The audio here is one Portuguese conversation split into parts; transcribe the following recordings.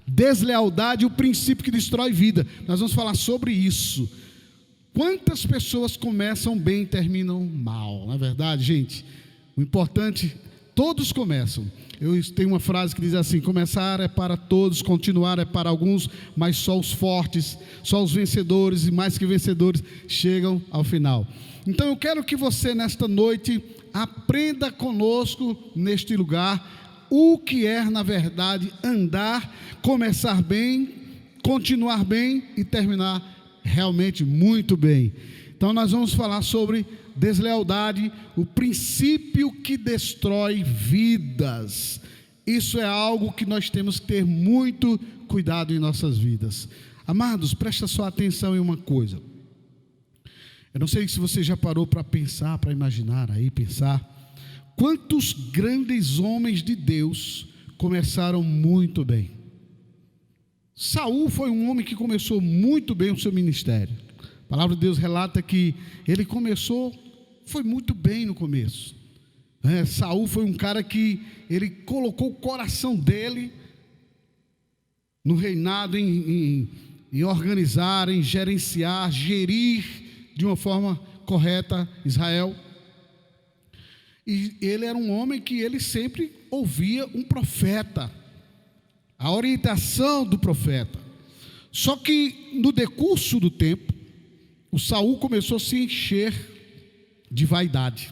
Deslealdade, o princípio que destrói vida. Nós vamos falar sobre isso. Quantas pessoas começam bem e terminam mal? Não é verdade, gente? O importante, todos começam. Eu tenho uma frase que diz assim: começar é para todos, continuar é para alguns, mas só os fortes, só os vencedores e mais que vencedores chegam ao final. Então eu quero que você nesta noite aprenda conosco neste lugar o que é na verdade andar, começar bem, continuar bem e terminar realmente muito bem. Então nós vamos falar sobre deslealdade, o princípio que destrói vidas. Isso é algo que nós temos que ter muito cuidado em nossas vidas. Amados, presta sua atenção em uma coisa. Eu não sei se você já parou para pensar, para imaginar aí, pensar. Quantos grandes homens de Deus começaram muito bem? Saul foi um homem que começou muito bem o seu ministério. A palavra de Deus relata que ele foi muito bem no começo. Saul foi um cara que ele colocou o coração dele no reinado, em organizar, em gerenciar, gerir de uma forma correta Israel. E ele era um homem que ele sempre ouvia um profeta, a orientação do profeta. Só que no decurso do tempo, o Saul começou a se encher de vaidade.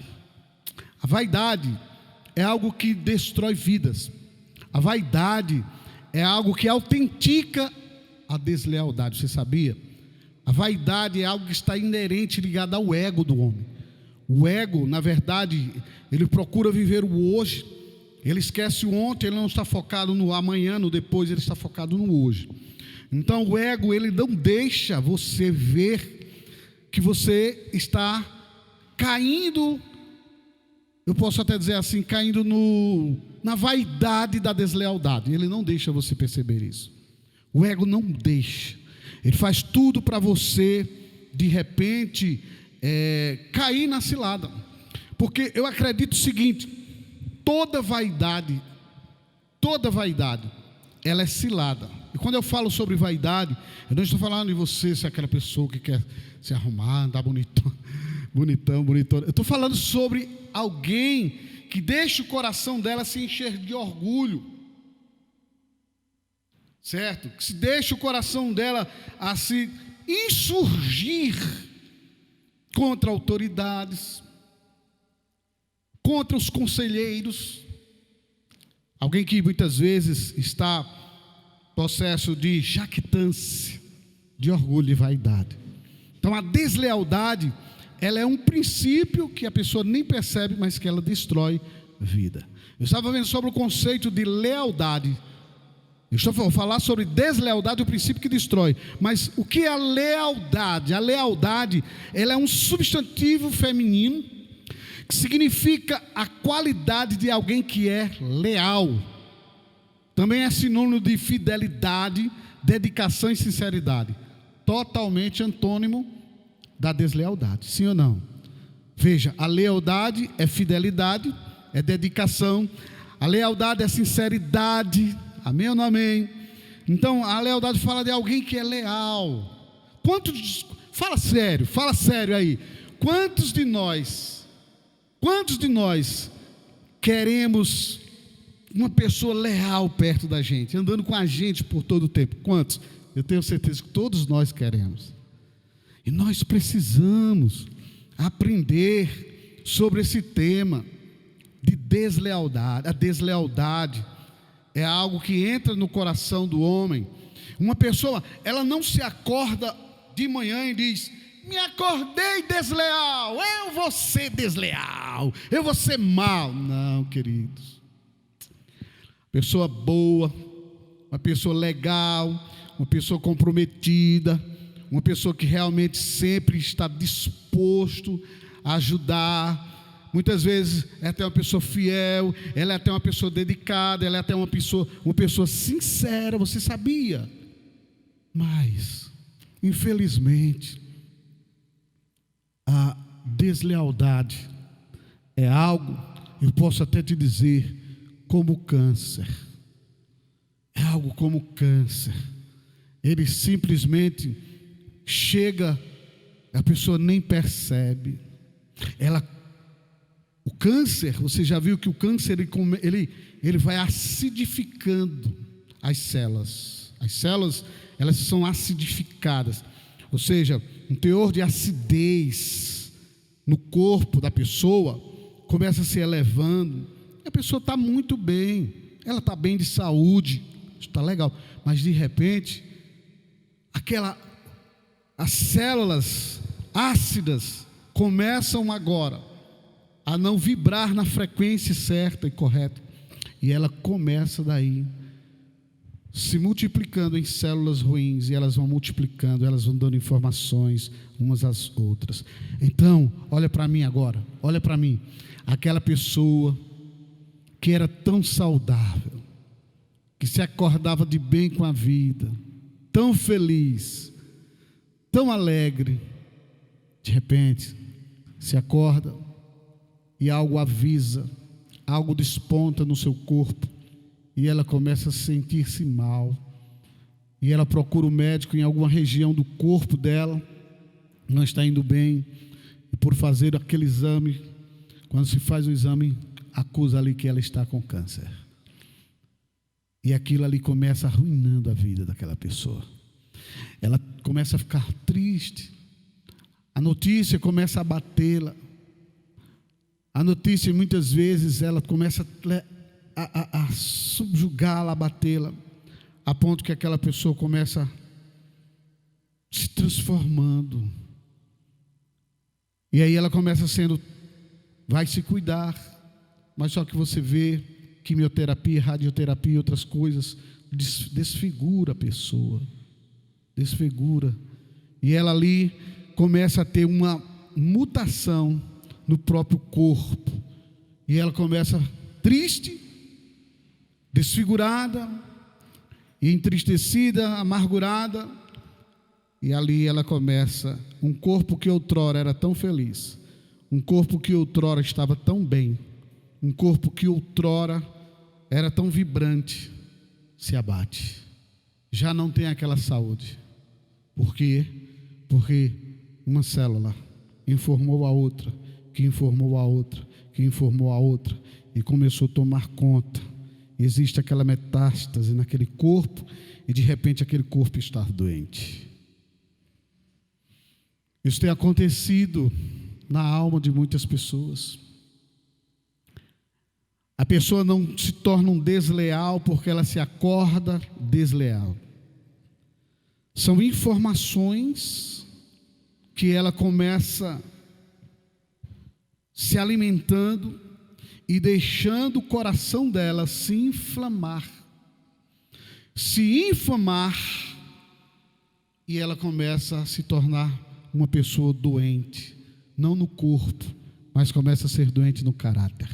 A vaidade é algo que destrói vidas. A vaidade é algo que autentica a deslealdade. Você sabia? A vaidade é algo que está inerente, ligado ao ego do homem. O ego, na verdade, ele procura viver o hoje. Ele esquece o ontem, ele não está focado no amanhã, no depois, ele está focado no hoje. Então o ego, ele não deixa você ver que você está caindo, eu posso até dizer assim, caindo na vaidade da deslealdade. Ele não deixa você perceber isso. O ego não deixa. Ele faz tudo para você, de repente, cair na cilada. Porque eu acredito o seguinte: toda vaidade, ela é cilada. E quando eu falo sobre vaidade, eu não estou falando de você ser aquela pessoa que quer se arrumar, andar bonitão. Eu estou falando sobre alguém que deixa o coração dela se encher de orgulho. Certo? Que se deixa o coração dela a se insurgir contra autoridades, contra os conselheiros. Alguém que muitas vezes está em processo de jactância, de orgulho e vaidade. Então a deslealdade, ela é um princípio que a pessoa nem percebe, mas que ela destrói vida. Eu estava vendo sobre o conceito de lealdade. Eu estou falando falar sobre deslealdade, o princípio que destrói. Mas o que é a lealdade? A lealdade, ela é um substantivo feminino que significa a qualidade de alguém que é leal. Também é sinônimo de fidelidade, dedicação e sinceridade. Totalmente antônimo da deslealdade, sim ou não? Veja, a lealdade é fidelidade, é dedicação. A lealdade é sinceridade. Amém ou não amém? Então a lealdade fala de alguém que é leal. Fala sério aí. Quantos de nós queremos uma pessoa leal perto da gente, andando com a gente por todo o tempo? Quantos? Eu tenho certeza que todos nós queremos. E nós precisamos aprender sobre esse tema de deslealdade. A deslealdade é algo que entra no coração do homem. Uma pessoa, ela não se acorda de manhã e diz: me acordei desleal, eu vou ser desleal, eu vou ser mal. Não, queridos. Pessoa boa, uma pessoa legal, uma pessoa comprometida, uma pessoa que realmente sempre está disposto a ajudar. Muitas vezes é até uma pessoa fiel, ela é até uma pessoa dedicada, ela é até uma pessoa sincera, você sabia? Mas, infelizmente, a deslealdade é algo, eu posso até te dizer, como câncer. É algo como câncer. Ele simplesmente chega, a pessoa nem percebe. O câncer, você já viu que o câncer ele vai acidificando as células. As células, elas são acidificadas, ou seja, um teor de acidez no corpo da pessoa começa a se elevando. A pessoa está muito bem, ela está bem de saúde, está legal, mas de repente as células ácidas começam agora a não vibrar na frequência certa e correta, e ela começa daí se multiplicando em células ruins, e elas vão multiplicando, elas vão dando informações umas às outras. Então, olha para mim agora, olha para mim, aquela pessoa que era tão saudável, que se acordava de bem com a vida, tão feliz, tão alegre, de repente se acorda e algo avisa, algo desponta no seu corpo, e ela começa a sentir-se mal, e ela procura o médico em alguma região do corpo dela, não está indo bem, e por fazer aquele exame, quando se faz o exame, acusa ali que ela está com câncer, e aquilo ali começa arruinando a vida daquela pessoa. Ela começa a ficar triste, a notícia começa a batê-la, a notícia muitas vezes ela começa a subjugá-la, a batê-la, a ponto que aquela pessoa começa se transformando, e aí ela começa vai se cuidar, mas só que você vê quimioterapia, radioterapia e outras coisas, desfigura a pessoa, desfigura, e ela ali começa a ter uma mutação no próprio corpo, e ela começa triste, desfigurada, e entristecida, amargurada, e ali ela começa, um corpo que outrora era tão feliz, um corpo que outrora estava tão bem, um corpo que outrora era tão vibrante, se abate, já não tem aquela saúde. Por quê? Porque uma célula informou a outra, que informou a outra, que informou a outra, e começou a tomar conta. Existe aquela metástase naquele corpo, e de repente aquele corpo está doente. Isso tem acontecido na alma de muitas pessoas. A pessoa não se torna um desleal porque ela se acorda desleal. São informações que ela começa se alimentando e deixando o coração dela se inflamar, e ela começa a se tornar uma pessoa doente, não no corpo, mas começa a ser doente no caráter.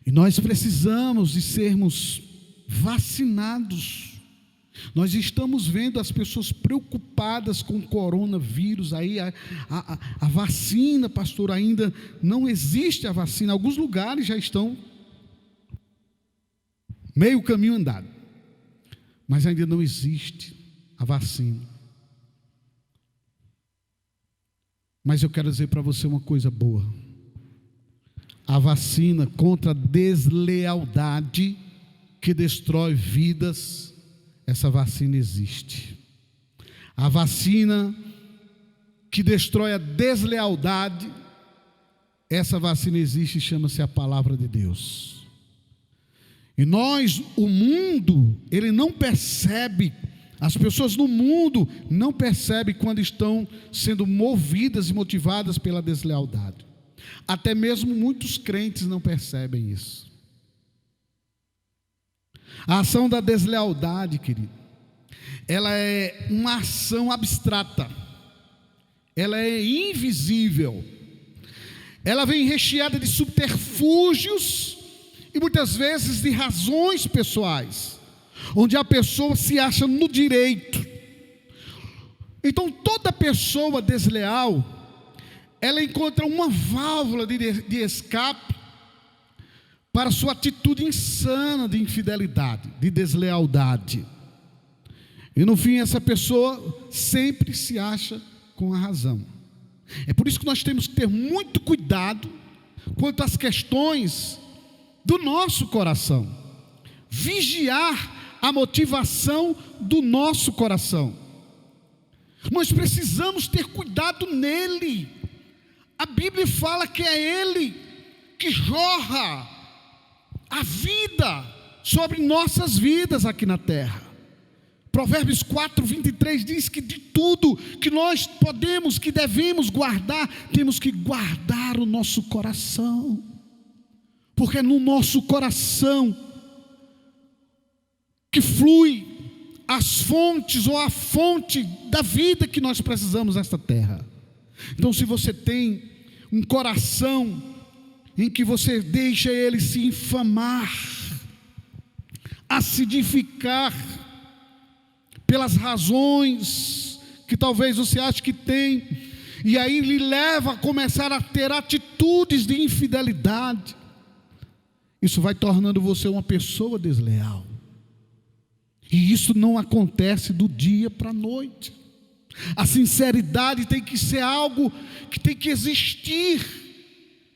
E nós precisamos de sermos vacinados. Nós estamos vendo as pessoas preocupadas com o coronavírus, aí a vacina, pastor, ainda não existe a vacina, alguns lugares já estão meio caminho andado, mas ainda não existe a vacina. Mas eu quero dizer para você uma coisa boa: a vacina contra a deslealdade que destrói vidas, essa vacina existe. A vacina que destrói a deslealdade, essa vacina existe, chama-se a palavra de Deus. E o mundo, ele não percebe, as pessoas no mundo não percebem quando estão sendo movidas e motivadas pela deslealdade. Até mesmo muitos crentes não percebem isso. A ação da deslealdade, querido, ela é uma ação abstrata, ela é invisível, ela vem recheada de subterfúgios e muitas vezes de razões pessoais, onde a pessoa se acha no direito. Então toda pessoa desleal, ela encontra uma válvula de escape para sua atitude insana de infidelidade, de deslealdade. E no fim essa pessoa sempre se acha com a razão. É por isso que nós temos que ter muito cuidado quanto às questões do nosso coração. Vigiar a motivação do nosso coração. Nós precisamos ter cuidado nele. A Bíblia fala que é Ele que jorra a vida sobre nossas vidas aqui na terra. Provérbios 4:23 diz que de tudo que nós podemos, que devemos guardar, temos que guardar o nosso coração. Porque é no nosso coração que flui as fontes ou a fonte da vida que nós precisamos nesta terra. Então, se você tem um coração em que você deixa ele se inflamar, acidificar pelas razões que talvez você ache que tem, e aí lhe leva a começar a ter atitudes de infidelidade, isso vai tornando você uma pessoa desleal. E isso não acontece do dia para a noite. A sinceridade tem que ser algo que tem que existir,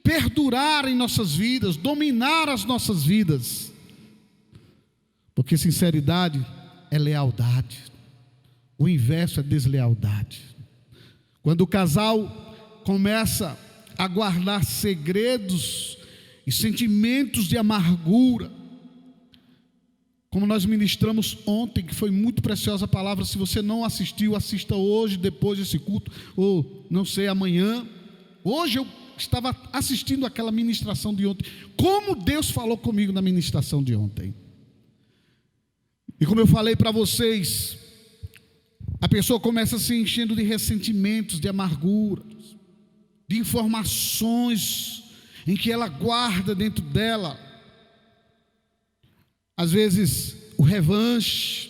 perdurar em nossas vidas, dominar as nossas vidas. Porque sinceridade é lealdade. O inverso é deslealdade. Quando o casal começa a guardar segredos e sentimentos de amargura, como nós ministramos ontem, que foi muito preciosa a palavra. Se você não assistiu, assista hoje, depois desse culto, ou não sei, amanhã. Hoje eu estava assistindo aquela ministração de ontem. Como Deus falou comigo na ministração de ontem. E como eu falei para vocês, a pessoa começa se enchendo de ressentimentos, de amargura, de informações em que ela guarda dentro dela. Às vezes o revanche.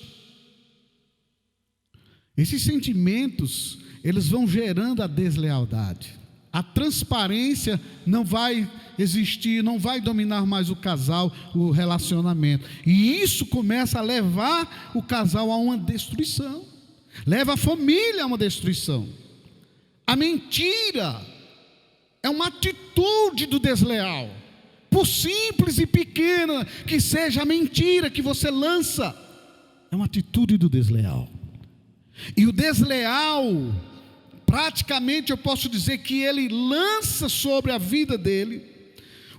Esses sentimentos, eles vão gerando a deslealdade. A transparência não vai existir, não vai dominar mais o casal, o relacionamento. E isso começa a levar o casal a uma destruição. Leva a família a uma destruição. A mentira é uma atitude do desleal. Por simples e pequena que seja a mentira que você lança, é uma atitude do desleal. E o desleal, praticamente eu posso dizer que ele lança sobre a vida dele,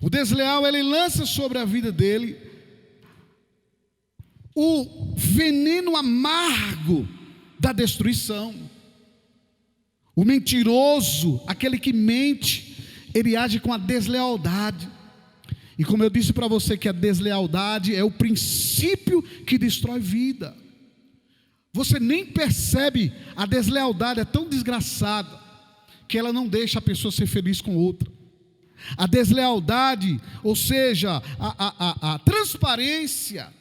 o desleal ele lança sobre a vida dele o veneno amargo da destruição. O mentiroso, aquele que mente, ele age com a deslealdade. E como eu disse para você que a deslealdade é o princípio que destrói vida. Você nem percebe, a deslealdade é tão desgraçada que ela não deixa a pessoa ser feliz com outra. A deslealdade, ou seja, a transparência,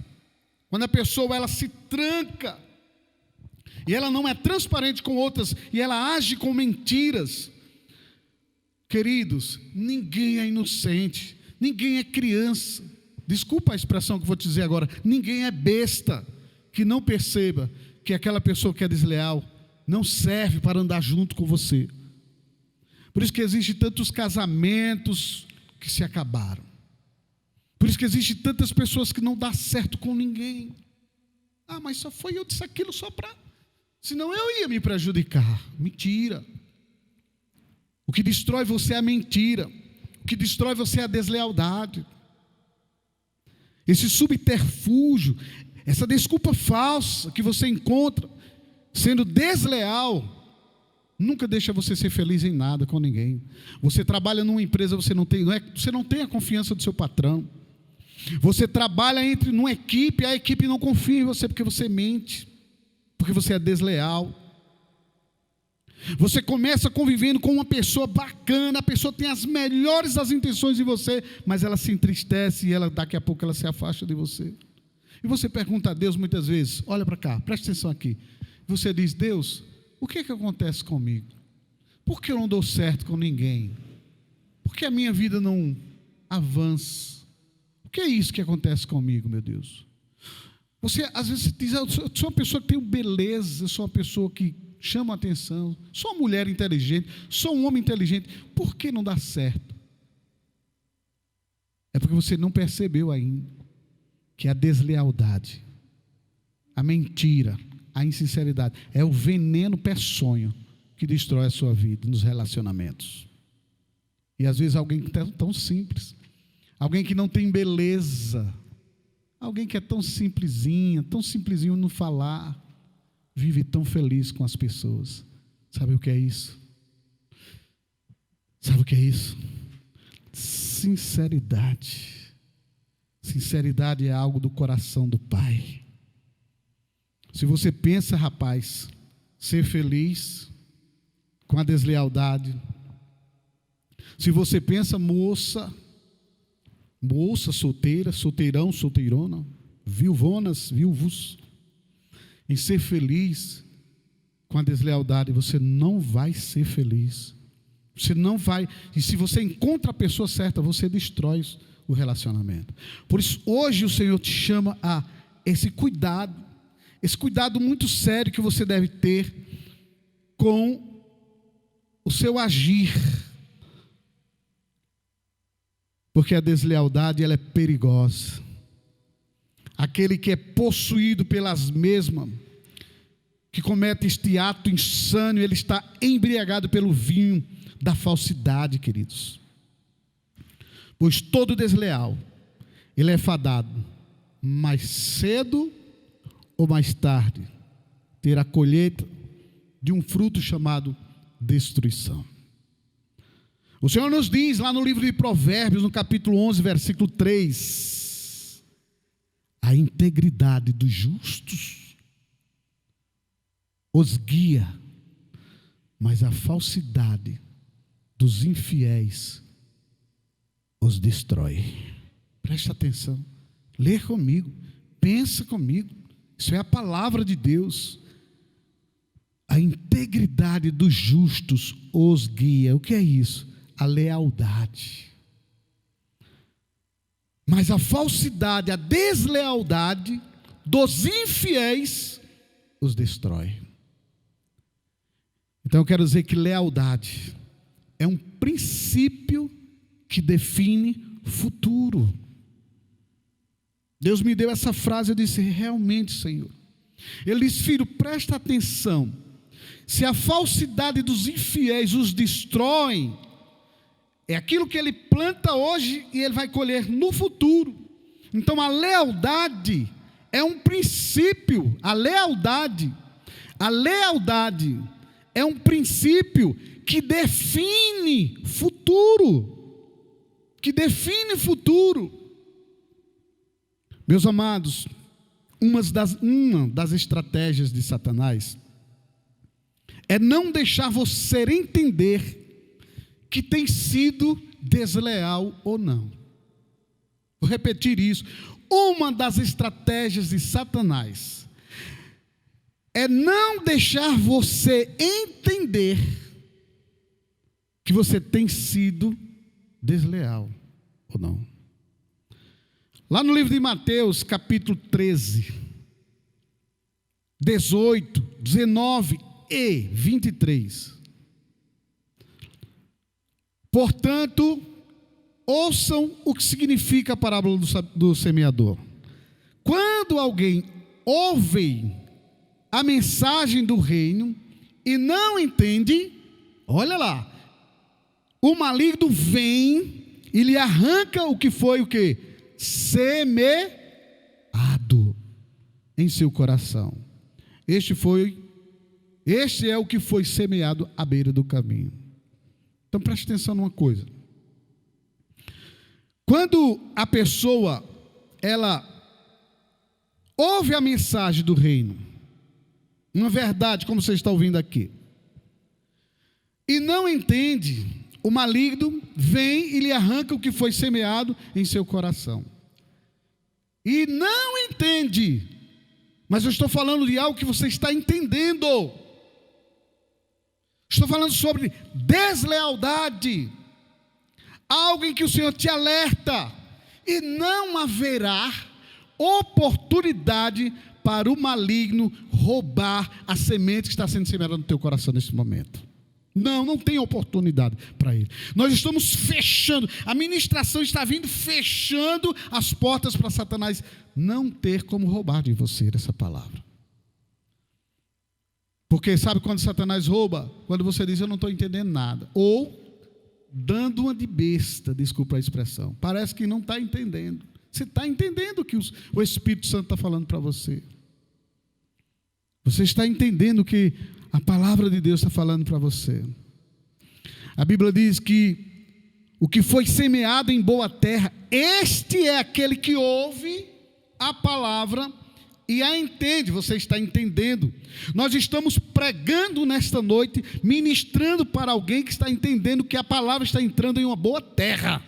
quando a pessoa ela se tranca e ela não é transparente com outras e ela age com mentiras. Queridos, ninguém é inocente. Ninguém é criança, desculpa a expressão que eu vou te dizer agora, ninguém é besta que não perceba que aquela pessoa que é desleal não serve para andar junto com você. Por isso que existem tantos casamentos que se acabaram. Por isso que existem tantas pessoas que não dão certo com ninguém. Ah, mas só foi eu disse aquilo só para... Senão eu ia me prejudicar. Mentira. O que destrói você é a mentira. O que destrói você é a deslealdade. Esse subterfúgio, essa desculpa falsa que você encontra sendo desleal, nunca deixa você ser feliz em nada com ninguém. Você trabalha numa empresa, você não tem a confiança do seu patrão. Você trabalha numa equipe, a equipe não confia em você porque você mente, porque você é desleal. Você começa convivendo com uma pessoa bacana, a pessoa tem as melhores das intenções de você, mas ela se entristece e daqui a pouco ela se afasta de você. E você pergunta a Deus muitas vezes, olha para cá, presta atenção aqui. Você diz, Deus, o que acontece comigo? Por que eu não dou certo com ninguém? Por que a minha vida não avança? O que é isso que acontece comigo, meu Deus? Você, às vezes, diz, eu sou uma pessoa que tem beleza, eu sou uma pessoa que chama a atenção, sou uma mulher inteligente, sou um homem inteligente, por que não dá certo? É porque você não percebeu ainda que a deslealdade, a mentira, a insinceridade é o veneno peçonho que destrói a sua vida nos relacionamentos. E às vezes alguém que é tão simples, alguém que não tem beleza, alguém que é tão simplesinho no falar, vive tão feliz com as pessoas. Sabe o que é isso? Sabe o que é isso? Sinceridade. Sinceridade é algo do coração do Pai. Se você pensa, rapaz, ser feliz com a deslealdade, se você pensa, moça solteira, solteirão, solteirona, viuvonas, viúvos, em ser feliz com a deslealdade, você não vai ser feliz. Você não vai, e se você encontra a pessoa certa, você destrói o relacionamento. Por isso, hoje o Senhor te chama a esse cuidado muito sério que você deve ter com o seu agir. Porque a deslealdade, ela é perigosa. Aquele que é possuído pelas mesmas, que comete este ato insano, ele está embriagado pelo vinho da falsidade, queridos. Pois todo desleal, ele é fadado, mais cedo ou mais tarde, ter a colheita de um fruto chamado destruição. O Senhor nos diz lá no livro de Provérbios, no capítulo 11, versículo 3, a integridade dos justos os guia, mas a falsidade dos infiéis os destrói. Presta atenção, lê comigo, pensa comigo, isso é a palavra de Deus. A integridade dos justos os guia. O que é isso? A lealdade. Mas a falsidade, a deslealdade dos infiéis os destrói. Então eu quero dizer que lealdade é um princípio que define futuro. Deus me deu essa frase, eu disse, realmente, Senhor. Ele disse, filho, presta atenção. Se a falsidade dos infiéis os destrói, é aquilo que ele planta hoje e ele vai colher no futuro. Então a lealdade é um princípio, a lealdade é um princípio que define futuro. Meus amados, uma das estratégias de Satanás é não deixar você entender que tem sido desleal ou não. Vou repetir isso. Uma das estratégias de Satanás é não deixar você entender que você tem sido desleal ou não. Lá no livro de Mateus, capítulo 13, 18, 19 e 23. Portanto, ouçam o que significa a parábola do semeador. Quando alguém ouve a mensagem do reino e não entende, olha lá, o maligno vem e lhe arranca o que foi o quê? Semeado em seu coração. Este é o que foi semeado à beira do caminho. Então preste atenção numa coisa. Quando a pessoa, ela ouve a mensagem do reino, uma verdade, como você está ouvindo aqui, e não entende, o maligno vem e lhe arranca o que foi semeado em seu coração. E não entende, mas eu estou falando de algo que você está entendendo. Estou falando sobre deslealdade, algo em que o Senhor te alerta, e não haverá oportunidade para o maligno roubar a semente que está sendo semeada no teu coração nesse momento. Não tem oportunidade para ele. Nós estamos fechando, a ministração está vindo fechando as portas para Satanás não ter como roubar de você essa palavra. Porque sabe quando Satanás rouba? Quando você diz, eu não estou entendendo nada. Ou dando uma de besta, desculpa a expressão. Parece que não está entendendo. Você está entendendo o que o Espírito Santo está falando para você. Você está entendendo o que a palavra de Deus está falando para você. A Bíblia diz que o que foi semeado em boa terra, este é aquele que ouve a palavra e a entende. Você está entendendo? Nós estamos pregando nesta noite, ministrando para alguém que está entendendo que a palavra está entrando em uma boa terra.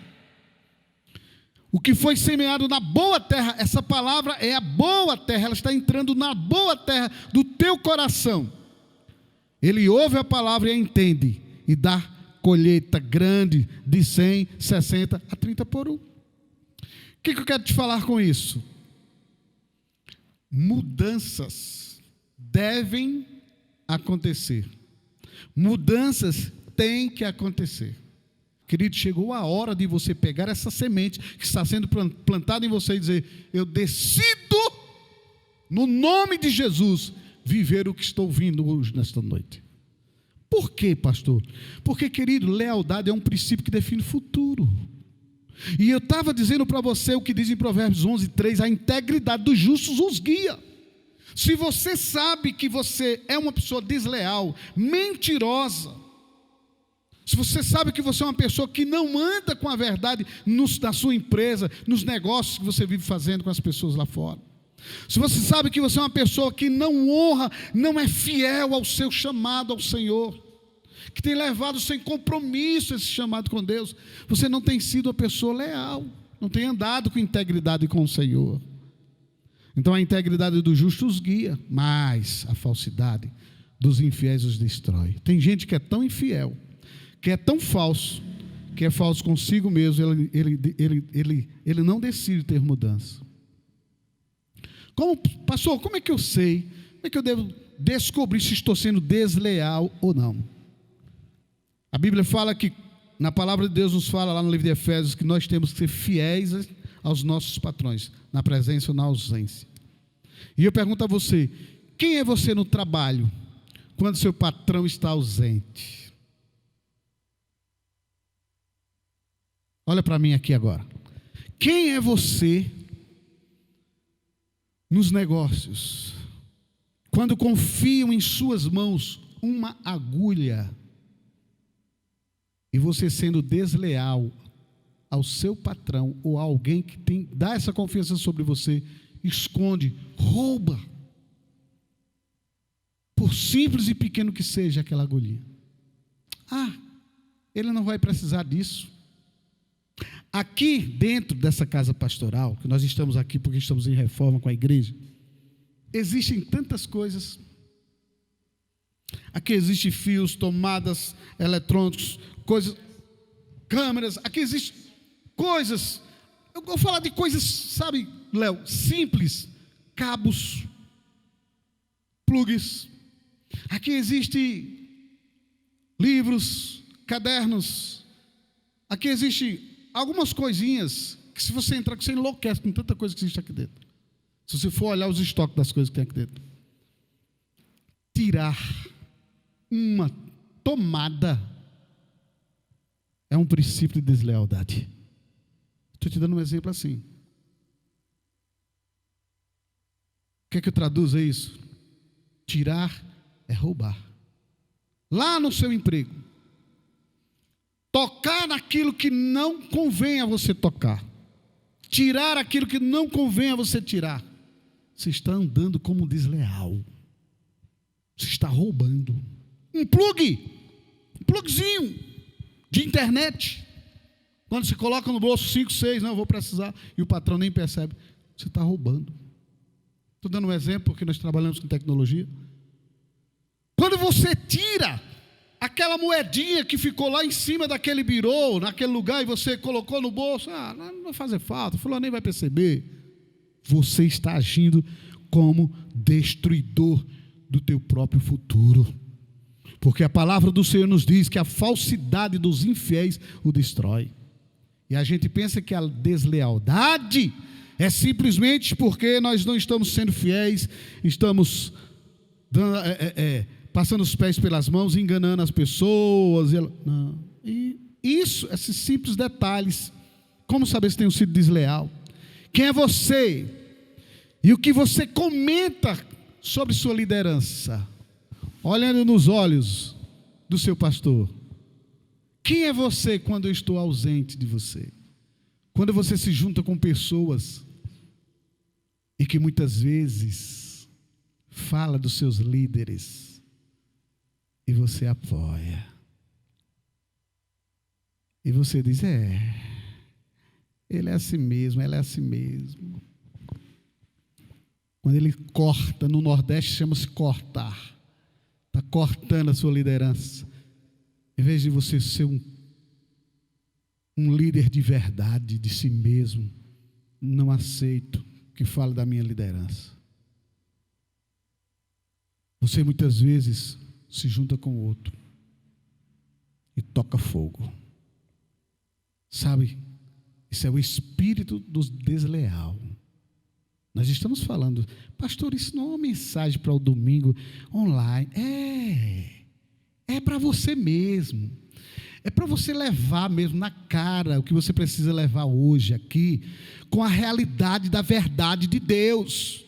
O que foi semeado na boa terra, essa palavra é a boa terra, ela está entrando na boa terra do teu coração. Ele ouve a palavra e a entende, e dá colheita grande de 100, 60 a 30 por 1. O que eu quero te falar com isso? Mudanças devem acontecer. Mudanças têm que acontecer. Querido, chegou a hora de você pegar essa semente que está sendo plantada em você e dizer, eu decido, no nome de Jesus, viver o que estou ouvindo hoje, nesta noite. Por quê, pastor? Porque, querido, lealdade é um princípio que define o futuro. E eu estava dizendo para você o que diz em Provérbios 11:3, a integridade dos justos os guia. Se você sabe que você é uma pessoa desleal, mentirosa, se você sabe que você é uma pessoa que não anda com a verdade na sua empresa, nos negócios que você vive fazendo com as pessoas lá fora, se você sabe que você é uma pessoa que não honra, não é fiel ao seu chamado ao Senhor, que tem levado sem compromisso esse chamado com Deus, você não tem sido uma pessoa leal, não tem andado com integridade com o Senhor. Então a integridade dos justos guia, mas a falsidade dos infiéis os destrói. Tem gente que é tão infiel, que é tão falso, que é falso consigo mesmo, ele não decide ter mudança. Pastor, como é que eu sei? Como é que eu devo descobrir se estou sendo desleal ou não? A Bíblia fala que, na palavra de Deus nos fala lá no livro de Efésios, que nós temos que ser fiéis aos nossos patrões, na presença ou na ausência. E eu pergunto a você, quem é você no trabalho, quando seu patrão está ausente? Olha para mim aqui agora. Quem é você nos negócios, quando confiam em suas mãos uma agulha, e você sendo desleal ao seu patrão, ou a alguém que dá essa confiança sobre você, esconde, rouba, por simples e pequeno que seja aquela agulhinha. Ele não vai precisar disso. Aqui dentro dessa casa pastoral, que nós estamos aqui porque estamos em reforma com a igreja, existem tantas coisas. Aqui existem fios, tomadas eletrônicos, coisas, câmeras, aqui existem coisas. Eu vou falar de coisas, sabe, Léo, simples, cabos, plugs. Aqui existem livros, cadernos. Aqui existem algumas coisinhas que, se você entrar, você enlouquece com tanta coisa que existe aqui dentro. Se você for olhar os estoques das coisas que tem aqui dentro. Tirar uma tomada é um princípio de deslealdade. Estou te dando um exemplo assim. O que é que eu traduzo isso? Tirar é roubar. Lá no seu emprego, tocar naquilo que não convém a você tocar, tirar aquilo que não convém a você tirar, você está andando como desleal, você está roubando. Um plugzinho de internet, quando você coloca no bolso 5, 6, não, eu vou precisar, e o patrão nem percebe, você está roubando. Estou dando um exemplo porque nós trabalhamos com tecnologia. Quando você tira aquela moedinha que ficou lá em cima daquele birô, naquele lugar, e você colocou no bolso, não vai fazer falta, fulano nem vai perceber. Você está agindo como destruidor do teu próprio futuro. Porque a palavra do Senhor nos diz que a falsidade dos infiéis o destrói. E a gente pensa que a deslealdade é simplesmente porque nós não estamos sendo fiéis, estamos passando os pés pelas mãos, enganando as pessoas. Não. E isso, esses simples detalhes. Como saber se tem sido desleal? Quem é você? E o que você comenta sobre sua liderança? Olhando nos olhos do seu pastor. Quem é você quando eu estou ausente de você? Quando você se junta com pessoas e que muitas vezes fala dos seus líderes e você apoia. E você diz, ele é assim mesmo, ela é assim mesmo. Quando ele corta, no Nordeste chama-se cortar. Está cortando a sua liderança. Em vez de você ser um líder de verdade, de si mesmo, não aceito que fale da minha liderança. Você muitas vezes se junta com o outro e toca fogo. Sabe, isso é o espírito do desleal. Nós estamos falando, pastor, isso não é uma mensagem para o domingo online. É para você mesmo. É para você levar mesmo na cara o que você precisa levar hoje aqui, com a realidade da verdade de Deus.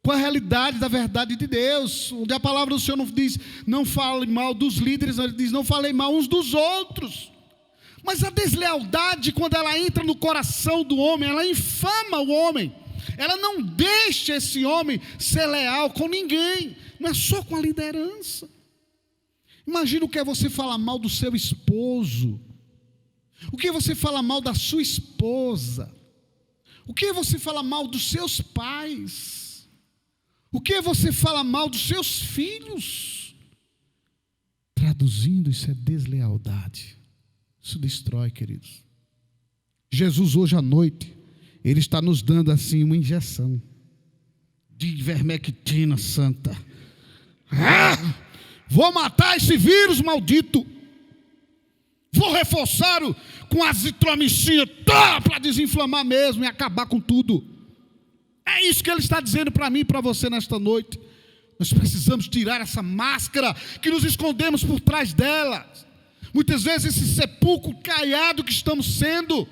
Com a realidade da verdade de Deus. Onde a palavra do Senhor não diz, não fale mal dos líderes, ele diz, não falem mal uns dos outros. Mas a deslealdade, quando ela entra no coração do homem, ela infama o homem. Ela não deixa esse homem ser leal com ninguém. Não é só com a liderança. Imagina o que é você falar mal do seu esposo. O que é você falar mal da sua esposa. O que é você falar mal dos seus pais. O que é você falar mal dos seus filhos. Traduzindo, isso é deslealdade. Isso destrói, queridos. Jesus hoje à noite, Ele está nos dando assim uma injeção de ivermectina santa. Vou matar esse vírus maldito. Vou reforçar com azitromicina para desinflamar mesmo e acabar com tudo. É isso que Ele está dizendo para mim e para você nesta noite. Nós precisamos tirar essa máscara que nos escondemos por trás dela. Muitas vezes esse sepulcro caiado que estamos sendo.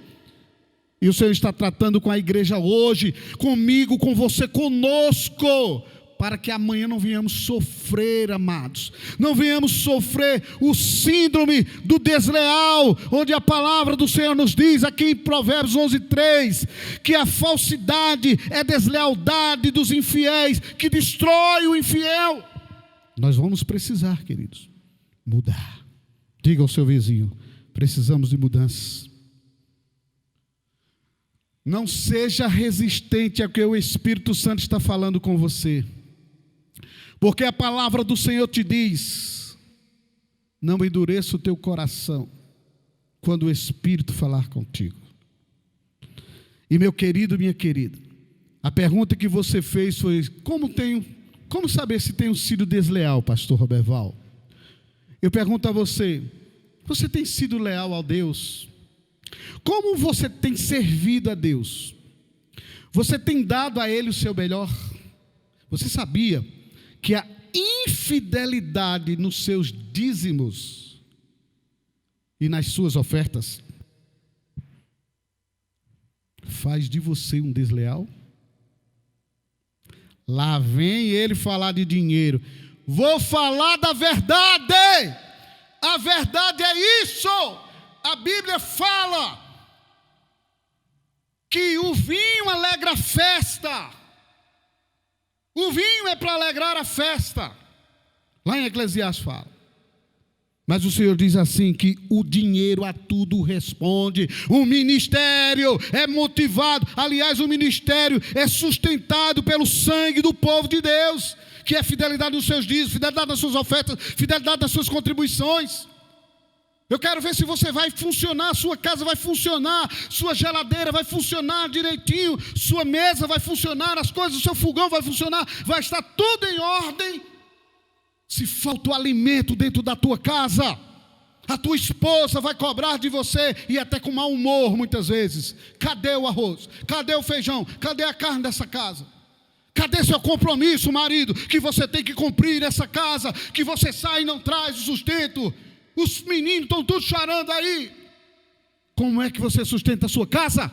E o Senhor está tratando com a igreja hoje, comigo, com você, conosco, para que amanhã não venhamos sofrer, amados. Não venhamos sofrer o síndrome do desleal, onde a palavra do Senhor nos diz aqui em Provérbios 11:3, que a falsidade é deslealdade dos infiéis, que destrói o infiel. Nós vamos precisar, queridos, mudar. Diga ao seu vizinho, precisamos de mudança. Não seja resistente ao que o Espírito Santo está falando com você. Porque a palavra do Senhor te diz, não endureça o teu coração, quando o Espírito falar contigo. E meu querido, minha querida, a pergunta que você fez foi, como saber se tenho sido desleal, pastor Roberval? Eu pergunto a você, você tem sido leal a Deus? Como você tem servido a Deus? Você tem dado a Ele o seu melhor? Você sabia que a infidelidade nos seus dízimos e nas suas ofertas faz de você um desleal? Lá vem ele falar de dinheiro. Vou falar da verdade. A verdade é isso. A Bíblia fala que o vinho alegra a festa. O vinho é para alegrar a festa. Lá em Eclesiastes fala. Mas o Senhor diz assim, que o dinheiro a tudo responde. O ministério é motivado. Aliás, o ministério é sustentado pelo sangue do povo de Deus, que é fidelidade nos seus dízimos, fidelidade nas suas ofertas, fidelidade nas suas contribuições. Eu quero ver se você vai funcionar, sua casa vai funcionar, sua geladeira vai funcionar direitinho, sua mesa vai funcionar, as coisas do seu fogão vai funcionar, vai estar tudo em ordem. Se falta o alimento dentro da tua casa, a tua esposa vai cobrar de você, e até com mau humor muitas vezes. Cadê o arroz? Cadê o feijão? Cadê a carne dessa casa? Cadê seu compromisso, marido, que você tem que cumprir nessa casa, que você sai e não traz o sustento? Os meninos estão todos chorando aí. Como é que você sustenta a sua casa?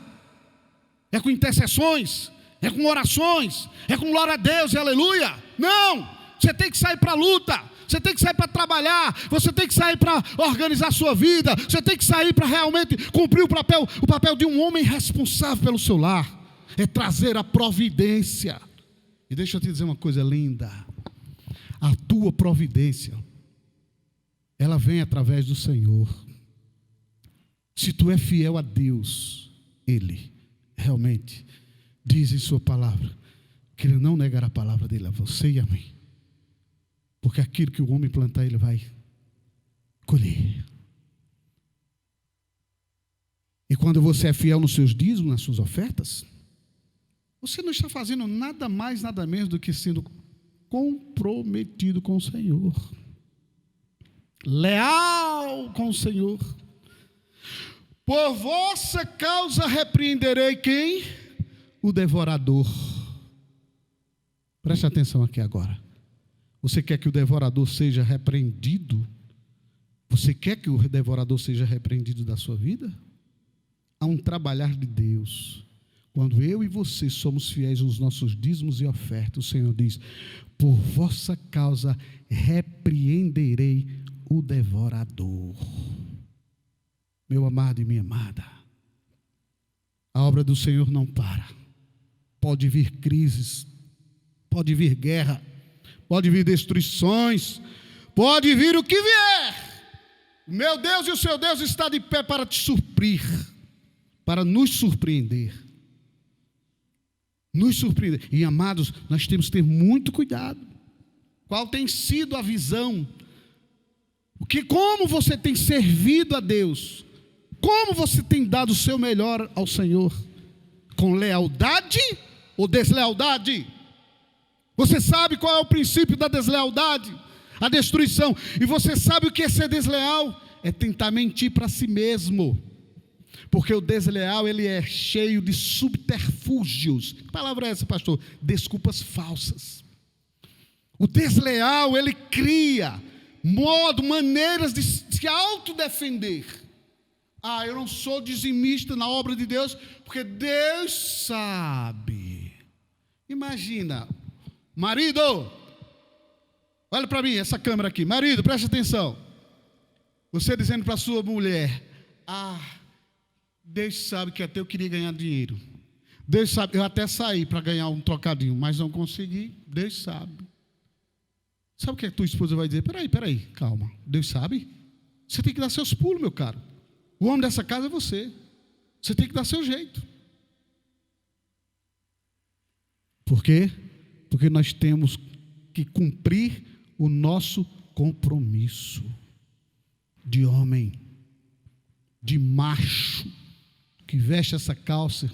É com intercessões? É com orações? É com glória a Deus e aleluia? Não! Você tem que sair para a luta. Você tem que sair para trabalhar. Você tem que sair para organizar a sua vida. Você tem que sair para realmente cumprir o papel de um homem responsável pelo seu lar. É trazer a providência. E deixa eu te dizer uma coisa linda. A tua providência, ela vem através do Senhor. Se tu é fiel a Deus, Ele realmente diz em sua palavra que Ele não negará a palavra dele a você e a mim, porque aquilo que o homem plantar, ele vai colher. E quando você é fiel nos seus dízimos, nas suas ofertas, você não está fazendo nada mais, nada menos do que sendo comprometido com o Senhor, leal com o Senhor. Por vossa causa repreenderei quem? O devorador. Preste atenção aqui agora. Você quer que o devorador seja repreendido? Você quer que o devorador seja repreendido da sua vida? Há um trabalhar de Deus. Quando eu e você somos fiéis nos nossos dízimos e ofertas, o Senhor diz: por vossa causa repreenderei o devorador. Meu amado e minha amada, a obra do Senhor não para. Pode vir crises, pode vir guerra, pode vir destruições, pode vir o que vier. O meu Deus e o seu Deus está de pé para te suprir, para nos surpreender. Nos surpreender. E amados, nós temos que ter muito cuidado. Qual tem sido a visão? Como você tem servido a Deus? Como você tem dado o seu melhor ao Senhor? Com lealdade ou deslealdade? Você sabe qual é o princípio da deslealdade? A destruição. E você sabe o que é ser desleal? É tentar mentir para si mesmo. Porque o desleal, ele é cheio de subterfúgios. Que palavra é essa, pastor? Desculpas falsas. O desleal, ele cria maneiras de se autodefender. Eu não sou dizimista na obra de Deus, porque Deus sabe. Imagina, marido, olha para mim, essa câmera aqui. Marido, preste atenção. Você dizendo para sua mulher: Deus sabe que até eu queria ganhar dinheiro. Deus sabe, eu até saí para ganhar um trocadinho, mas não consegui. Deus sabe. Sabe o que a tua esposa vai dizer? Peraí, calma. Deus sabe? Você tem que dar seus pulos, meu caro. O homem dessa casa é você. Você tem que dar seu jeito. Por quê? Porque nós temos que cumprir o nosso compromisso de homem, de macho, que veste essa calça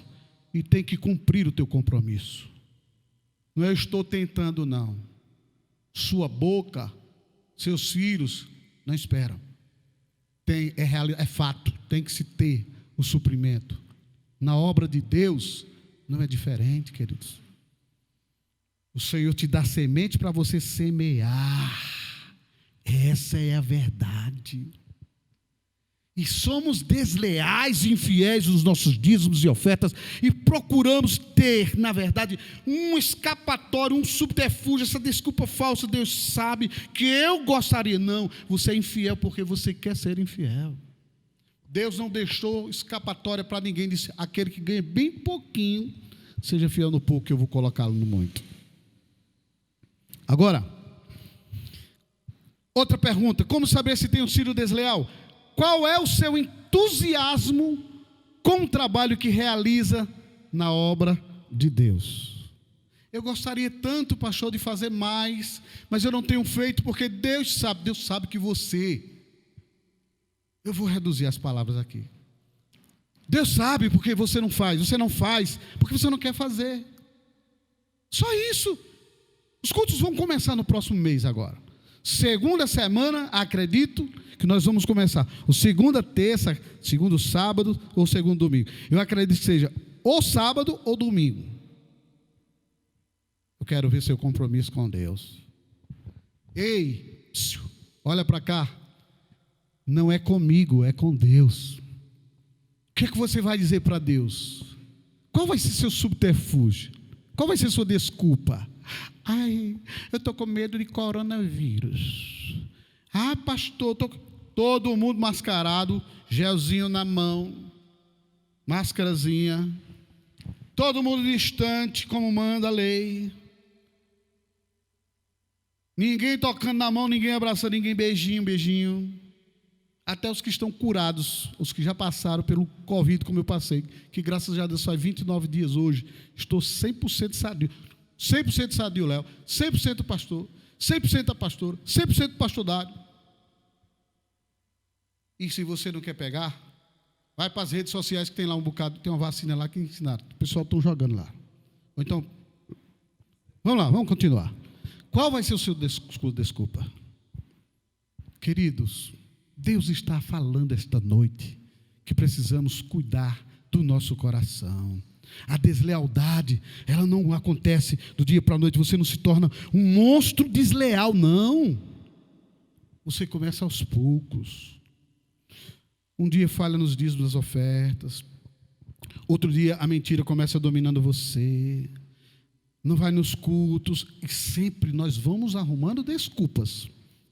e tem que cumprir o teu compromisso. Não é eu estou tentando, não. Sua boca, seus filhos não esperam. É fato, tem que se ter o suprimento. Na obra de Deus não é diferente, queridos. O Senhor te dá semente para você semear. Essa é a verdade. E somos desleais e infiéis nos nossos dízimos e ofertas, e procuramos ter, na verdade, um escapatório, um subterfúgio, essa desculpa falsa. Deus sabe que eu gostaria. Não, você é infiel porque você quer ser infiel. Deus não deixou escapatória para ninguém. Disse: aquele que ganha bem pouquinho, seja fiel no pouco, que eu vou colocá-lo no muito. Agora, outra pergunta: como saber se tenho sido desleal? Qual é o seu entusiasmo com o trabalho que realiza na obra de Deus? Eu gostaria tanto, pastor, de fazer mais, mas eu não tenho feito, porque Deus sabe que você... Eu vou reduzir as palavras aqui. Deus sabe porque você não faz porque você não quer fazer. Só isso. Os cultos vão começar no próximo mês agora. Segunda semana, acredito que nós vamos começar. O segunda, terça, segundo sábado ou segundo domingo. Eu acredito que seja ou sábado ou domingo. Eu quero ver seu compromisso com Deus. Ei, olha para cá. Não é comigo, é com Deus. O que é que você vai dizer para Deus? Qual vai ser seu subterfúgio? Qual vai ser sua desculpa? Ai, eu estou com medo de coronavírus. Ah, pastor, todo mundo mascarado, gelzinho na mão, máscarazinha, todo mundo distante, como manda a lei. Ninguém tocando na mão, ninguém abraçando, ninguém beijinho. Até os que estão curados, os que já passaram pelo Covid, como eu passei, que graças a Deus faz 29 dias hoje, estou 100% sadio. 100% sadio, Léo, 100% pastor, 100% a pastora, 100% pastor Dário. E se você não quer pegar, vai para as redes sociais que tem lá um bocado, tem uma vacina lá que ensinaram. O pessoal está jogando lá. Ou então, vamos lá, vamos continuar. Qual vai ser o seu desculpa? Queridos, Deus está falando esta noite que precisamos cuidar do nosso coração. A deslealdade, ela não acontece do dia para a noite. Você não se torna um monstro desleal, não. Você começa aos poucos. Um dia falha nos dízimos das ofertas. Outro dia a mentira começa dominando você. Não vai nos cultos. E sempre nós vamos arrumando desculpas.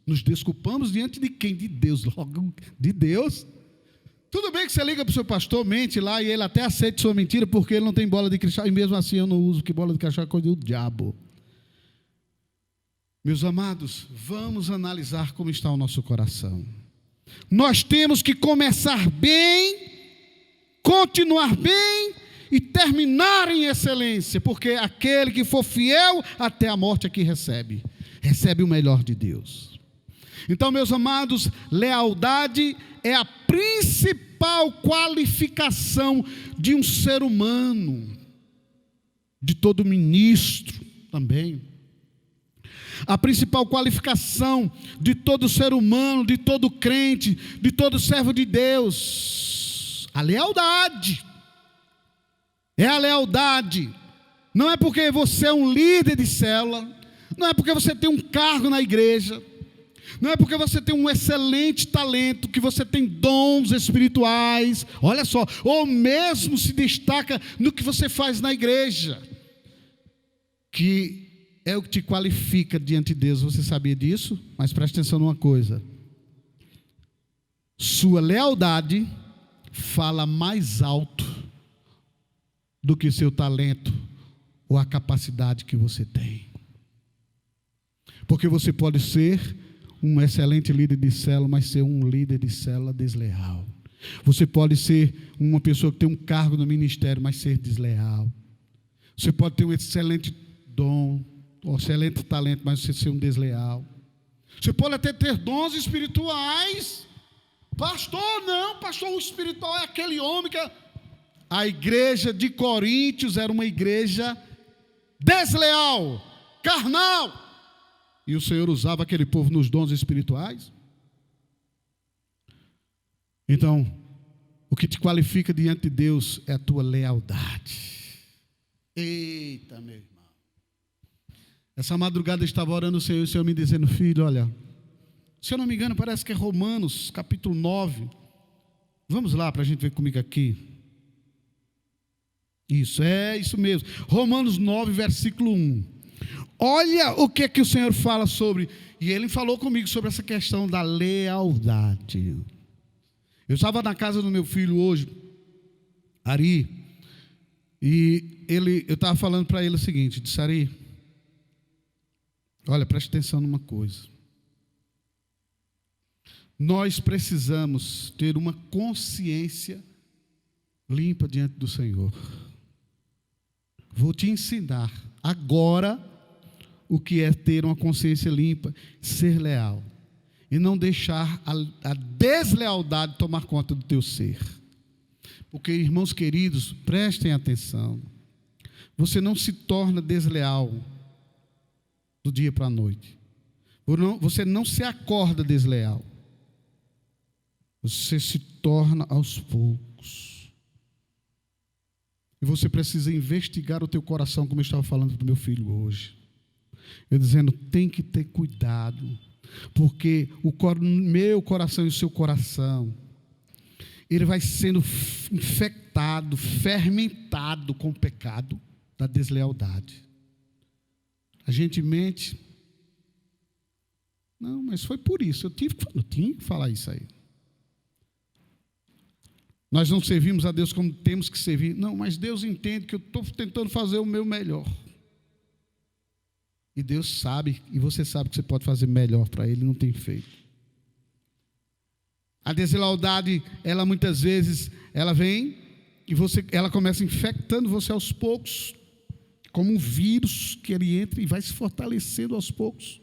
Nos desculpamos diante de quem? De Deus. Logo, de Deus. Tudo bem que você liga para o seu pastor, mente lá, e ele até aceita sua mentira, porque ele não tem bola de cristal, e mesmo assim eu não uso, que bola de cristal é coisa do diabo. Meus amados, vamos analisar como está o nosso coração. Nós temos que começar bem, continuar bem e terminar em excelência, porque aquele que for fiel até a morte aqui recebe o melhor de Deus. Então, meus amados, lealdade é a principal qualificação de um ser humano, de todo ministro também. A principal qualificação de todo ser humano, de todo crente, de todo servo de Deus, a lealdade. É a lealdade. Não é porque você é um líder de célula, não é porque você tem um cargo na igreja, não é porque você tem um excelente talento, que você tem dons espirituais, olha só, ou mesmo se destaca no que você faz na igreja, que é o que te qualifica diante de Deus. Você sabia disso? Mas preste atenção numa coisa: sua lealdade fala mais alto do que seu talento ou a capacidade que você tem. Porque você pode ser um excelente líder de célula, mas ser um líder de célula desleal. Você pode ser uma pessoa que tem um cargo no ministério, mas ser desleal. Você pode ter um excelente dom, um excelente talento, mas você ser um desleal. Você pode até ter dons espirituais. Pastor, não, pastor, o espiritual é aquele homem que... A igreja de Coríntios era uma igreja desleal, carnal. E o Senhor usava aquele povo nos dons espirituais. Então, o que te qualifica diante de Deus é a tua lealdade. Eita, meu irmão. Essa madrugada eu estava orando ao Senhor, e o Senhor me dizendo: filho, olha, se eu não me engano, parece que é Romanos, capítulo 9. Vamos lá para a gente ver comigo aqui. Isso, é isso mesmo. Romanos 9, versículo 1. Olha o que o Senhor fala sobre, e Ele falou comigo sobre essa questão da lealdade. Eu estava na casa do meu filho hoje, Ari, e eu estava falando para ele o seguinte: disse: Ari, olha, preste atenção numa coisa. Nós precisamos ter uma consciência limpa diante do Senhor. Vou te ensinar agora o que é ter uma consciência limpa, ser leal. E não deixar a deslealdade tomar conta do teu ser. Porque, irmãos queridos, prestem atenção. Você não se torna desleal do dia para a noite. Você não se acorda desleal. Você se torna aos poucos. E você precisa investigar o teu coração, como eu estava falando para o meu filho hoje. Eu dizendo, tem que ter cuidado. Porque o meu coração e o seu coração, ele vai sendo infectado, fermentado com o pecado da deslealdade. A gente mente. Não, mas foi por isso. Eu tinha que falar isso aí. Nós não servimos a Deus como temos que servir. Não, mas Deus entende que eu estou tentando fazer o meu melhor. E Deus sabe, e você sabe que você pode fazer melhor para Ele, não tem feito. A deslealdade, ela muitas vezes, ela vem e ela começa infectando você aos poucos, como um vírus que ele entra e vai se fortalecendo aos poucos.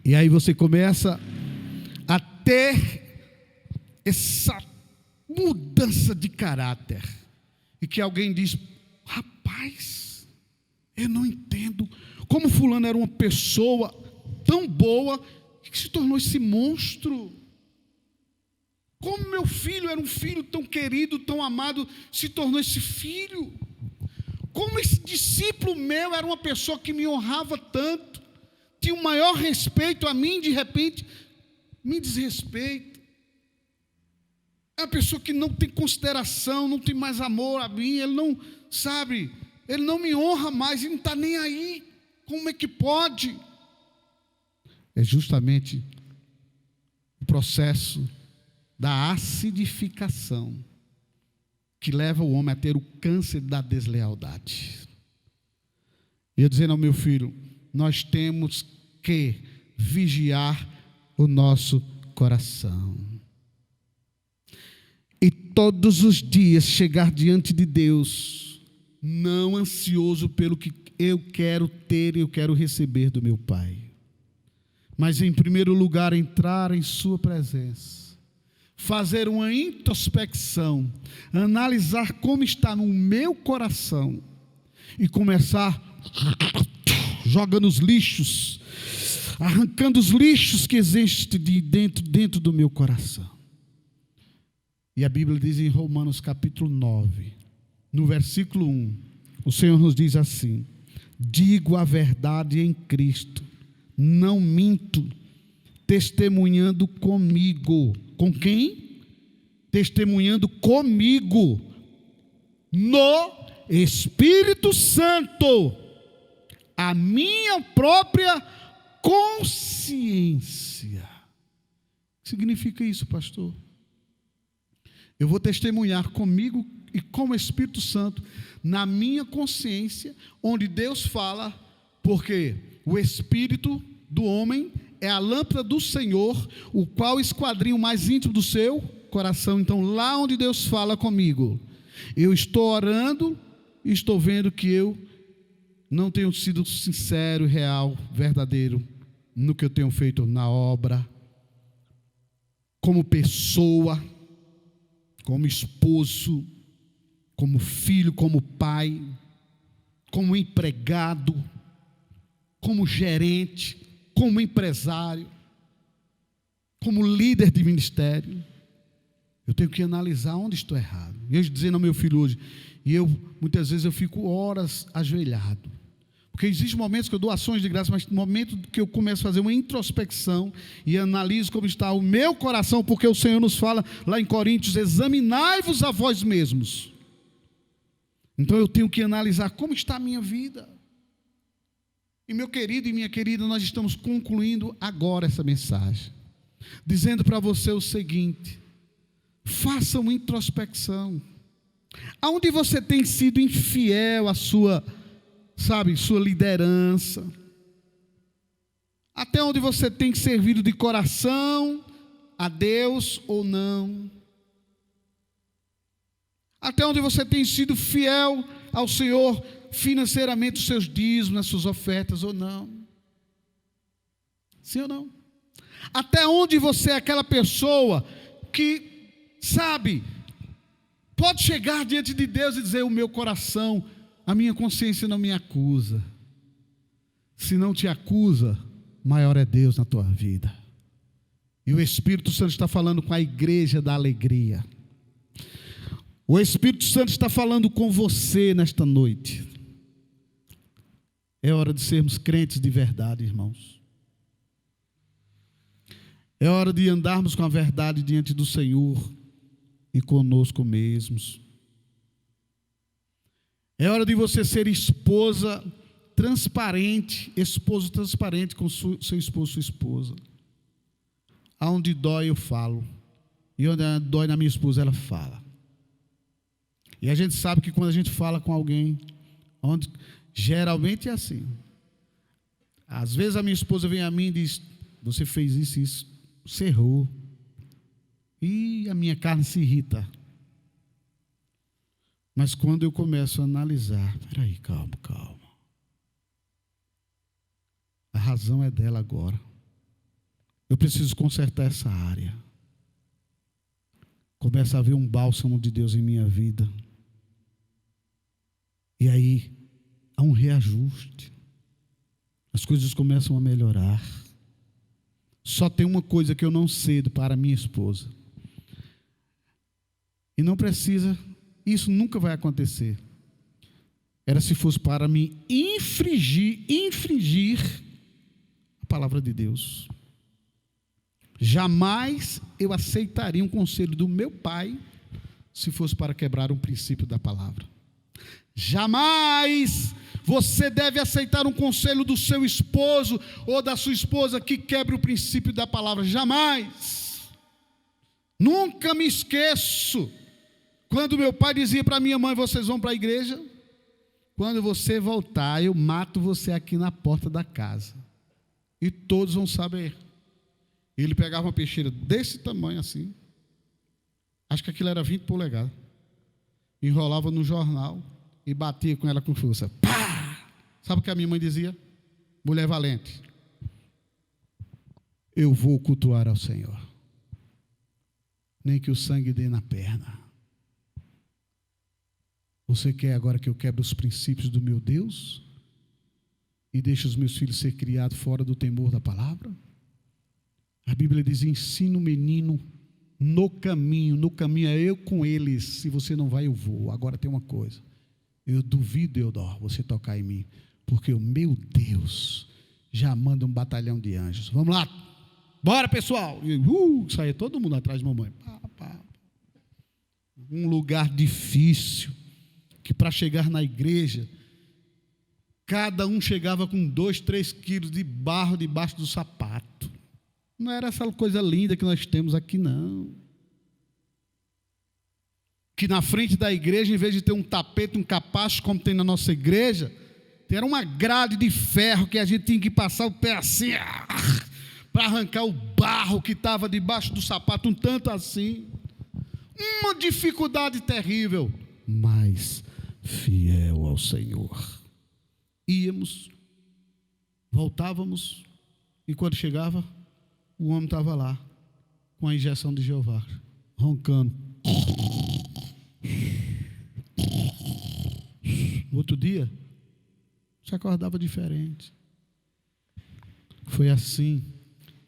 E aí você começa a ter essa mudança de caráter. E que alguém diz, rapaz, eu não entendo como fulano era uma pessoa tão boa que se tornou esse monstro. Como meu filho era um filho tão querido, tão amado, se tornou esse filho. Como esse discípulo meu era uma pessoa que me honrava tanto, tinha o maior respeito a mim, de repente me desrespeita. É uma pessoa que não tem consideração, não tem mais amor a mim, ele não sabe, ele não me honra mais, ele não está nem aí. Como é que pode? É justamente o processo da acidificação que leva o homem a ter o câncer da deslealdade. E eu dizendo ao meu filho, nós temos que vigiar o nosso coração. E todos os dias chegar diante de Deus, não ansioso pelo que eu quero ter e eu quero receber do meu Pai, mas em primeiro lugar entrar em sua presença, fazer uma introspecção, analisar como está no meu coração e começar jogando os lixos, arrancando os lixos que existem de dentro do meu coração. E a Bíblia diz em Romanos capítulo 9, no versículo 1, o Senhor nos diz assim: digo a verdade em Cristo, não minto, testemunhando comigo. Com quem? Testemunhando comigo, no Espírito Santo, a minha própria consciência. O que significa isso, pastor? Eu vou testemunhar comigo e com o Espírito Santo, na minha consciência, onde Deus fala, porque o Espírito do homem é a lâmpada do Senhor, o qual esquadrinha o mais íntimo do seu coração. Então, lá onde Deus fala comigo, eu estou orando e estou vendo que eu não tenho sido sincero, real, verdadeiro no que eu tenho feito na obra, como pessoa, como esposo, como filho, como pai, como empregado, como gerente, como empresário, como líder de ministério. Eu tenho que analisar onde estou errado. E eu dizendo ao meu filho hoje, e muitas vezes eu fico horas ajoelhado, porque existem momentos que eu dou ações de graça, mas no momento que eu começo a fazer uma introspecção e analiso como está o meu coração, porque o Senhor nos fala lá em Coríntios, examinai-vos a vós mesmos. Então eu tenho que analisar como está a minha vida. E meu querido e minha querida, nós estamos concluindo agora essa mensagem, dizendo para você o seguinte: faça uma introspecção. Aonde você tem sido infiel à sua liderança? Até onde você tem servido de coração a Deus ou não? Até onde você tem sido fiel ao Senhor financeiramente os seus dízimos, as suas ofertas ou não? Sim ou não? Até onde você é aquela pessoa que, sabe, pode chegar diante de Deus e dizer: o meu coração, a minha consciência não me acusa. Se não te acusa, maior é Deus na tua vida. E o Espírito Santo está falando com a igreja da alegria. O Espírito Santo está falando com você nesta noite. É hora de sermos crentes de verdade, irmãos. É hora de andarmos com a verdade diante do Senhor e conosco mesmos. É hora de você ser esposa transparente, esposo transparente com seu esposo, sua esposa. Aonde dói eu falo, e onde dói na minha esposa ela fala. E a gente sabe que quando a gente fala com alguém, geralmente é assim. Às vezes a minha esposa vem a mim e diz: você fez isso e isso, você errou. E a minha carne se irrita. Mas quando eu começo a analisar, peraí, calma. A razão é dela agora. Eu preciso consertar essa área. Começa a haver um bálsamo de Deus em minha vida. E aí, há um reajuste. As coisas começam a melhorar. Só tem uma coisa que eu não cedo para minha esposa. E não precisa, isso nunca vai acontecer. Era se fosse para me infringir a palavra de Deus. Jamais eu aceitaria um conselho do meu pai se fosse para quebrar um princípio da palavra. Jamais você deve aceitar um conselho do seu esposo ou da sua esposa que quebre o princípio da palavra. Jamais. Nunca me esqueço quando meu pai dizia para minha mãe: vocês vão para a igreja? Quando você voltar, eu mato você aqui na porta da casa. E todos vão saber. Ele pegava uma peixeira desse tamanho assim, acho que aquilo era 20 polegadas, enrolava no jornal e batia com ela com força. Pá! Sabe o que a minha mãe dizia? Mulher valente, eu vou cultuar ao Senhor, nem que o sangue dê na perna. Você quer agora que eu quebre os princípios do meu Deus e deixe os meus filhos ser criados fora do temor da palavra? A Bíblia diz: ensina o menino no caminho é eu com eles. Se você não vai, eu vou. Agora tem uma coisa: eu duvido, Eudor, você tocar em mim, porque o meu Deus já manda um batalhão de anjos. Vamos lá, bora pessoal! E saia todo mundo atrás de mamãe. Um lugar difícil, que para chegar na igreja, cada um chegava com 2, 3 quilos de barro debaixo do sapato. Não era essa coisa linda que nós temos aqui, não. Que na frente da igreja, em vez de ter um tapete, um capacho, como tem na nossa igreja, era uma grade de ferro que a gente tinha que passar o pé assim, para arrancar o barro que estava debaixo do sapato, um tanto assim. Uma dificuldade terrível, mas fiel ao Senhor. Íamos, voltávamos, e quando chegava, o homem estava lá, com a injeção de Jeová, roncando. No outro dia, se acordava diferente. Foi assim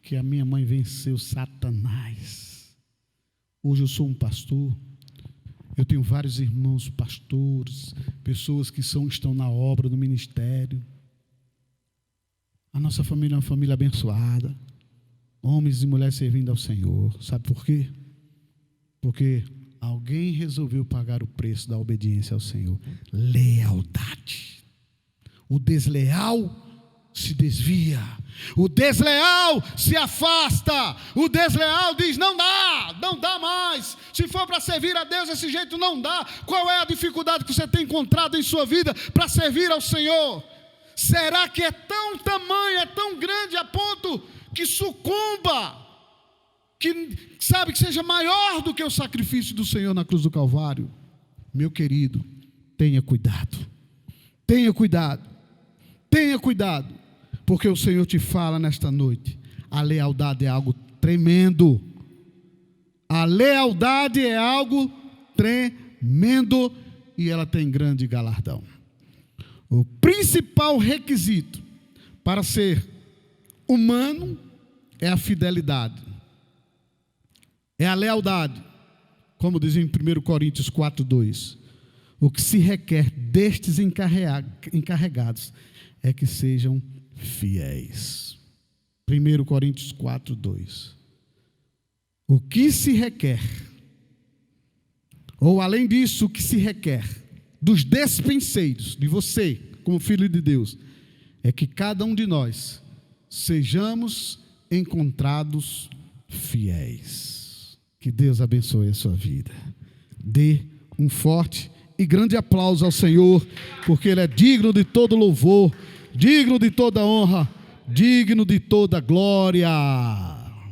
que a minha mãe venceu Satanás. Hoje eu sou um pastor, eu tenho vários irmãos pastores, pessoas que estão na obra, no ministério. A nossa família é uma família abençoada. Homens e mulheres servindo ao Senhor. Sabe por quê? Porque alguém resolveu pagar o preço da obediência ao Senhor. Lealdade. O desleal se desvia. O desleal se afasta. O desleal diz: não dá mais. Se for para servir a Deus desse jeito, não dá. Qual é a dificuldade que você tem encontrado em sua vida para servir ao Senhor? Será que é tão tamanho, é tão grande a ponto que sucumba, que seja maior do que o sacrifício do Senhor na cruz do Calvário? Meu querido, tenha cuidado. Tenha cuidado, porque o Senhor te fala nesta noite. A lealdade é algo tremendo. A lealdade é algo tremendo e ela tem grande galardão. O principal requisito para ser humano é a fidelidade, é a lealdade, como diz em 1 Coríntios 4:2. O que se requer destes encarregados é que sejam fiéis. 1 Coríntios 4:2. O que se requer, ou além disso, o que se requer dos despenseiros, de você, como filho de Deus, é que cada um de nós sejamos encontrados fiéis. Que Deus abençoe a sua vida. Dê um forte e grande aplauso ao Senhor, porque Ele é digno de todo louvor, digno de toda honra, digno de toda glória.